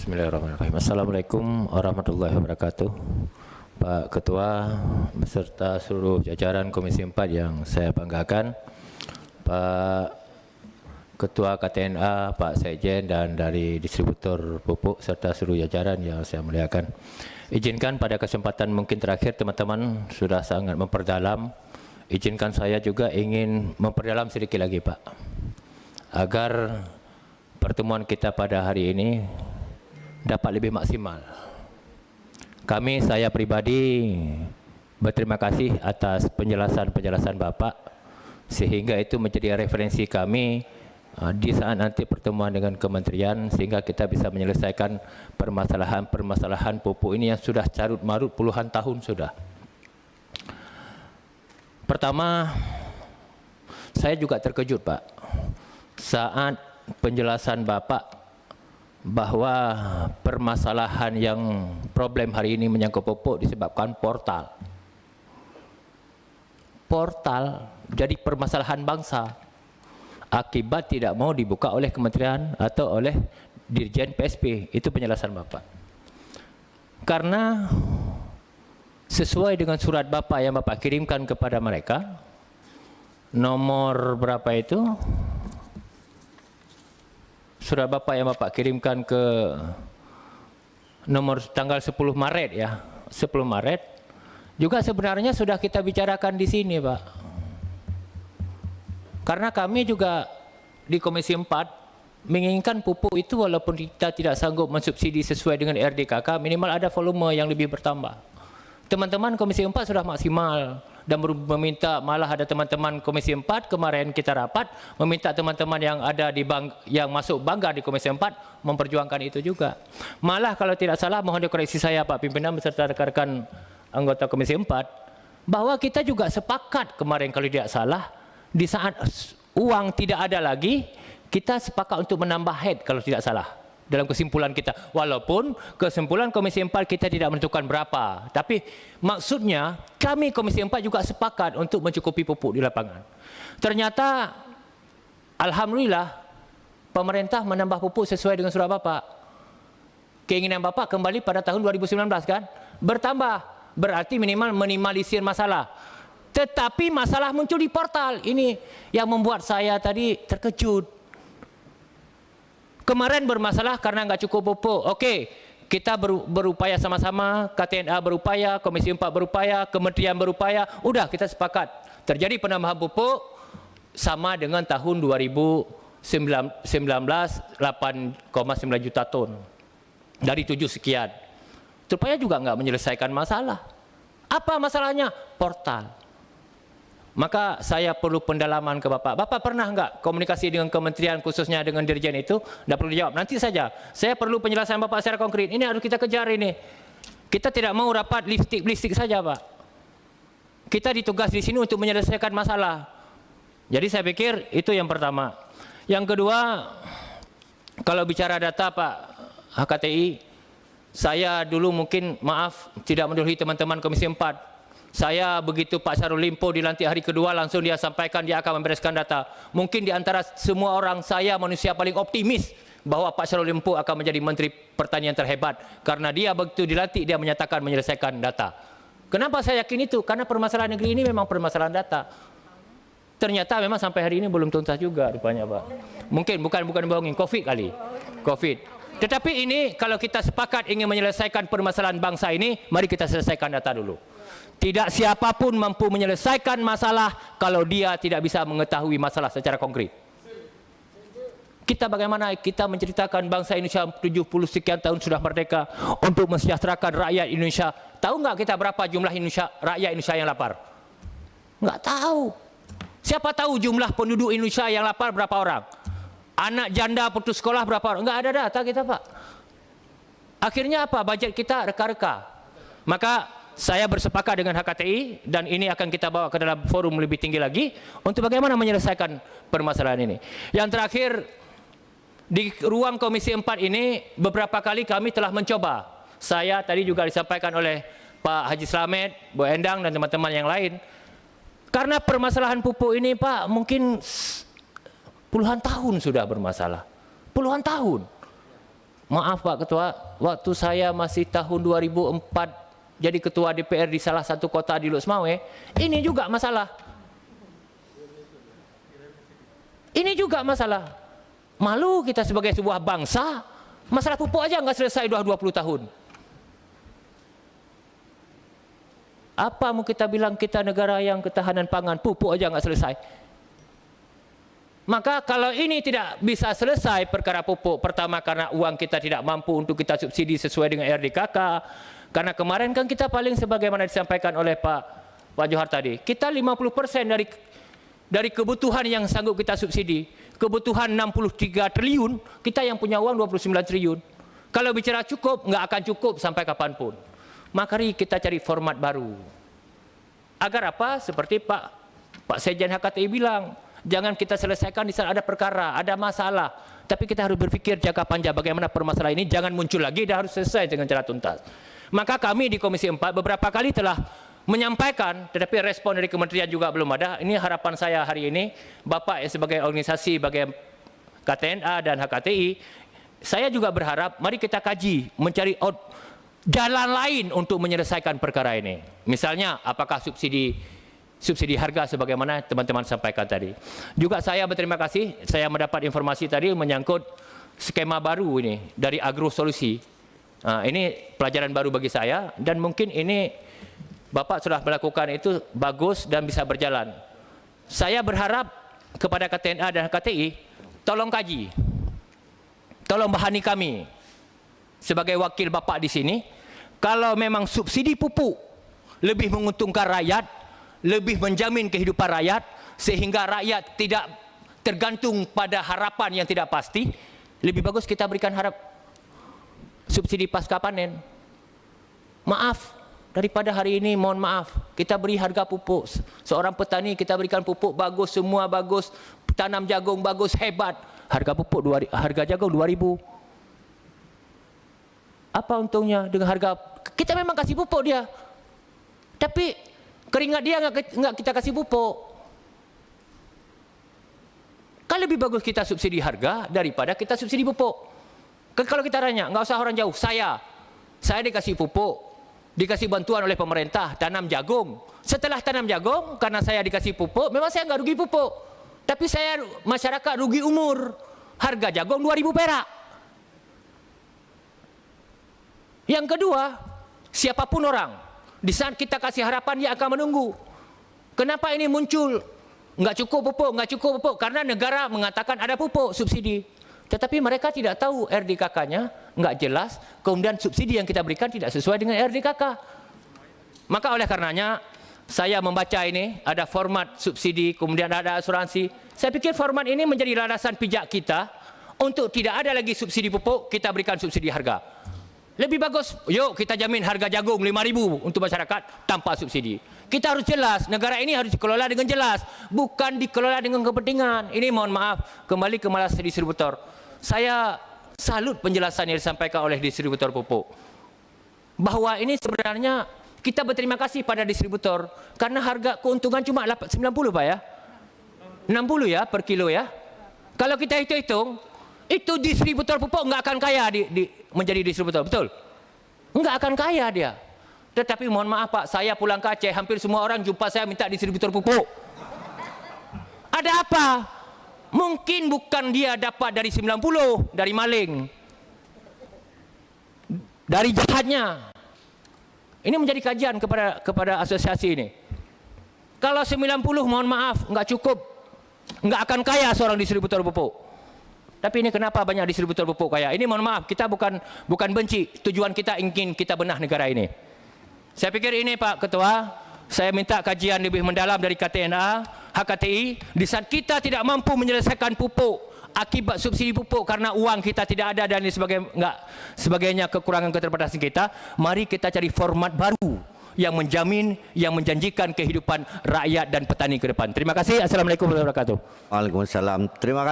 Bismillahirrahmanirrahim. Assalamualaikum warahmatullahi wabarakatuh. Pak Ketua beserta seluruh jajaran Komisi 4 yang saya banggakan, Pak Ketua KTNA, Pak Sekjen dan dari distributor pupuk serta seluruh jajaran yang saya muliakan. Izinkan pada kesempatan mungkin terakhir teman-teman sudah sangat memperdalam. Izinkan saya juga ingin memperdalam sedikit lagi Pak, agar pertemuan kita pada hari ini dapat lebih maksimal. Saya pribadi berterima kasih atas penjelasan-penjelasan Bapak, sehingga itu menjadi referensi kami di saat nanti pertemuan dengan kementerian, sehingga kita bisa menyelesaikan permasalahan-permasalahan pupuk ini yang sudah carut marut puluhan tahun sudah. Pertama, saya juga terkejut Pak saat penjelasan Bapak bahwa permasalahan yang problem hari ini menyangkut pupuk disebabkan portal. Portal jadi permasalahan bangsa akibat tidak mau dibuka oleh kementerian atau oleh Dirjen PSP. Itu penjelasan Bapak. Karena sesuai dengan surat Bapak yang Bapak kirimkan kepada mereka, nomor berapa itu? Surat Bapak yang Bapak kirimkan ke nomor tanggal 10 Maret ya, 10 Maret juga sebenarnya sudah kita bicarakan di sini Pak. Karena kami juga di Komisi 4 menginginkan pupuk itu walaupun kita tidak sanggup mensubsidi sesuai dengan RDKK, minimal ada volume yang lebih bertambah. Teman-teman Komisi 4 sudah maksimal dan meminta, malah ada teman-teman Komisi 4 kemarin kita rapat meminta teman-teman yang ada di yang masuk bangga di Komisi 4 memperjuangkan itu juga. Malah kalau tidak salah, mohon dikoreksi saya Pak Pimpinan beserta rekan-rekan anggota Komisi 4, bahwa kita juga sepakat kemarin kalau tidak salah, di saat uang tidak ada lagi, kita sepakat untuk menambah head kalau tidak salah dalam kesimpulan kita, walaupun kesimpulan Komisi 4 kita tidak menentukan berapa, tapi maksudnya kami Komisi 4 juga sepakat untuk mencukupi pupuk di lapangan. Ternyata alhamdulillah pemerintah menambah pupuk sesuai dengan surat Bapak. Keinginan Bapak kembali pada tahun 2019 kan, bertambah, berarti minimal minimalisir masalah. Tetapi masalah muncul di portal, ini yang membuat saya tadi terkejut. Kemarin bermasalah karena nggak cukup pupuk. Oke, kita berupaya sama-sama, KTNA berupaya, Komisi 4 berupaya, Kementerian berupaya, udah kita sepakat. Terjadi penambahan pupuk sama dengan tahun 2019, 8,9 juta ton. Dari 7 sekian. Supaya juga nggak menyelesaikan masalah. Apa masalahnya? Portal. Maka saya perlu pendalaman ke Bapak. Bapak pernah enggak komunikasi dengan kementerian khususnya dengan dirjen itu? Tidak perlu dijawab, nanti saja. Saya perlu penjelasan Bapak secara konkret. Ini harus kita kejar ini. Kita tidak mau rapat lipstik saja Pak. Kita ditugas di sini untuk menyelesaikan masalah. Jadi saya pikir itu yang pertama. Yang kedua, kalau bicara data Pak HKTI, saya dulu mungkin maaf tidak mendahului teman-teman Komisi 4. Saya begitu Pak Syahrul Limpo dilantik hari kedua langsung dia sampaikan dia akan membereskan data. Mungkin di antara semua orang saya manusia paling optimis bahwa Pak Syahrul Limpo akan menjadi Menteri Pertanian terhebat. Karena dia begitu dilantik dia menyatakan menyelesaikan data. Kenapa saya yakin itu? Karena permasalahan negeri ini memang permasalahan data. Ternyata memang sampai hari ini belum tuntas juga rupanya Pak. Mungkin bukan bohongin, Covid kali. Covid. Tetapi ini kalau kita sepakat ingin menyelesaikan permasalahan bangsa ini, mari kita selesaikan data dulu. Tidak siapapun mampu menyelesaikan masalah kalau dia tidak bisa mengetahui masalah secara konkret. Kita bagaimana kita menceritakan bangsa Indonesia 70 sekian tahun sudah merdeka untuk mensejahterakan rakyat Indonesia. Tahu nggak kita berapa jumlah rakyat Indonesia yang lapar? Nggak tahu. Siapa tahu jumlah penduduk Indonesia yang lapar berapa orang? Anak janda putus sekolah berapa orang? Nggak ada data kita Pak. Akhirnya apa? Bajet kita reka-reka. Maka saya bersepakat dengan HKTI dan ini akan kita bawa ke dalam forum lebih tinggi lagi untuk bagaimana menyelesaikan permasalahan ini. Yang terakhir, di ruang Komisi 4 ini beberapa kali kami telah mencoba. Saya tadi juga disampaikan oleh Pak Haji Slamet, Bu Endang dan teman-teman yang lain. Karena permasalahan pupuk ini Pak mungkin puluhan tahun sudah bermasalah. Puluhan tahun. Maaf Pak Ketua, waktu saya masih tahun 2004 jadi ketua DPR di salah satu kota di Luxmawe, ini juga masalah. Ini juga masalah. Malu kita sebagai sebuah bangsa, masalah pupuk aja nggak selesai 20 tahun. Apa mau kita bilang kita negara yang ketahanan pangan, pupuk aja nggak selesai. Maka kalau ini tidak bisa selesai perkara pupuk, pertama karena uang kita tidak mampu untuk kita subsidi sesuai dengan RDKK. Karena kemarin kan kita paling sebagaimana disampaikan oleh Pak Johar tadi, kita 50% dari kebutuhan yang sanggup kita subsidi. Kebutuhan 63 triliun, kita yang punya uang 29 triliun. Kalau bicara cukup, nggak akan cukup sampai kapanpun. Mari kita cari format baru. Agar apa? Seperti Pak Sekjen HKTI bilang, jangan kita selesaikan di saat ada perkara, ada masalah. Tapi kita harus berpikir jangka panjang bagaimana permasalahan ini jangan muncul lagi dan harus selesai dengan cara tuntas. Maka kami di Komisi 4 beberapa kali telah menyampaikan, tetapi respon dari kementerian juga belum ada. Ini harapan saya hari ini, Bapak sebagai organisasi, sebagai KTNA dan HKTI, saya juga berharap mari kita kaji, mencari jalan lain untuk menyelesaikan perkara ini. Misalnya, apakah subsidi harga sebagaimana teman-teman sampaikan tadi. Juga saya berterima kasih, saya mendapat informasi tadi menyangkut skema baru ini dari Agro Solusi. Ini pelajaran baru bagi saya dan mungkin ini Bapak sudah melakukan itu bagus dan bisa berjalan. Saya berharap kepada KTNA dan KTI, tolong kaji, tolong bahani kami sebagai wakil Bapak di sini. Kalau memang subsidi pupuk lebih menguntungkan rakyat, lebih menjamin kehidupan rakyat, sehingga rakyat tidak tergantung pada harapan yang tidak pasti, lebih bagus kita berikan subsidi pasca panen. Maaf, daripada hari ini mohon maaf, kita beri harga pupuk. Seorang petani kita berikan pupuk bagus, semua bagus, tanam jagung bagus, hebat. Harga pupuk, harga jagung 2.000. Apa untungnya dengan harga, kita memang kasih pupuk dia. Tapi keringat dia nggak kita kasih pupuk. Kan lebih bagus kita subsidi harga daripada kita subsidi pupuk. Kalau kita tanya, nggak usah orang jauh, saya dikasih pupuk, dikasih bantuan oleh pemerintah, tanam jagung. Setelah tanam jagung, karena saya dikasih pupuk, memang saya nggak rugi pupuk. Tapi saya, masyarakat rugi umur. Harga jagung 2.000 perak. Yang kedua, siapapun orang, di saat kita kasih harapan, dia akan menunggu. Kenapa ini muncul? Nggak cukup pupuk, karena negara mengatakan ada pupuk, subsidi. Tetapi mereka tidak tahu RDKK-nya, nggak jelas, kemudian subsidi yang kita berikan tidak sesuai dengan RDKK. Maka oleh karenanya, saya membaca ini, ada format subsidi, kemudian ada asuransi. Saya pikir format ini menjadi landasan pijak kita, untuk tidak ada lagi subsidi pupuk, kita berikan subsidi harga. Lebih bagus, yuk kita jamin harga jagung 5.000 untuk masyarakat tanpa subsidi. Kita harus jelas, negara ini harus dikelola dengan jelas, bukan dikelola dengan kepentingan. Ini mohon maaf, kembali ke masalah distributor. Saya salut penjelasan yang disampaikan oleh distributor pupuk. Bahwa ini sebenarnya kita berterima kasih pada distributor, karena harga keuntungan cuma 90 Pak ya? 60 ya per kilo ya? Kalau kita hitung-hitung, itu distributor pupuk nggak akan kaya menjadi distributor, betul? Nggak akan kaya dia. Tetapi mohon maaf Pak, saya pulang ke Aceh, hampir semua orang jumpa saya minta distributor pupuk. Ada apa? Mungkin bukan dia dapat dari 90, dari maling, dari jahatnya. Ini menjadi kajian kepada asosiasi ini. Kalau 90 mohon maaf, nggak cukup. Nggak akan kaya seorang distributor pupuk. Tapi ini kenapa banyak distributor pupuk kaya? Ini mohon maaf, kita bukan benci. Tujuan kita ingin kita benah negara ini. Saya pikir ini Pak Ketua, saya minta kajian lebih mendalam dari KTNA, HKTI. Di saat kita tidak mampu menyelesaikan pupuk akibat subsidi pupuk karena uang kita tidak ada dan sebagainya, kekurangan keterbatasan kita, mari kita cari format baru yang menjamin, yang menjanjikan kehidupan rakyat dan petani ke depan. Terima kasih. Assalamualaikum warahmatullahi wabarakatuh. Waalaikumsalam. Terima kasih.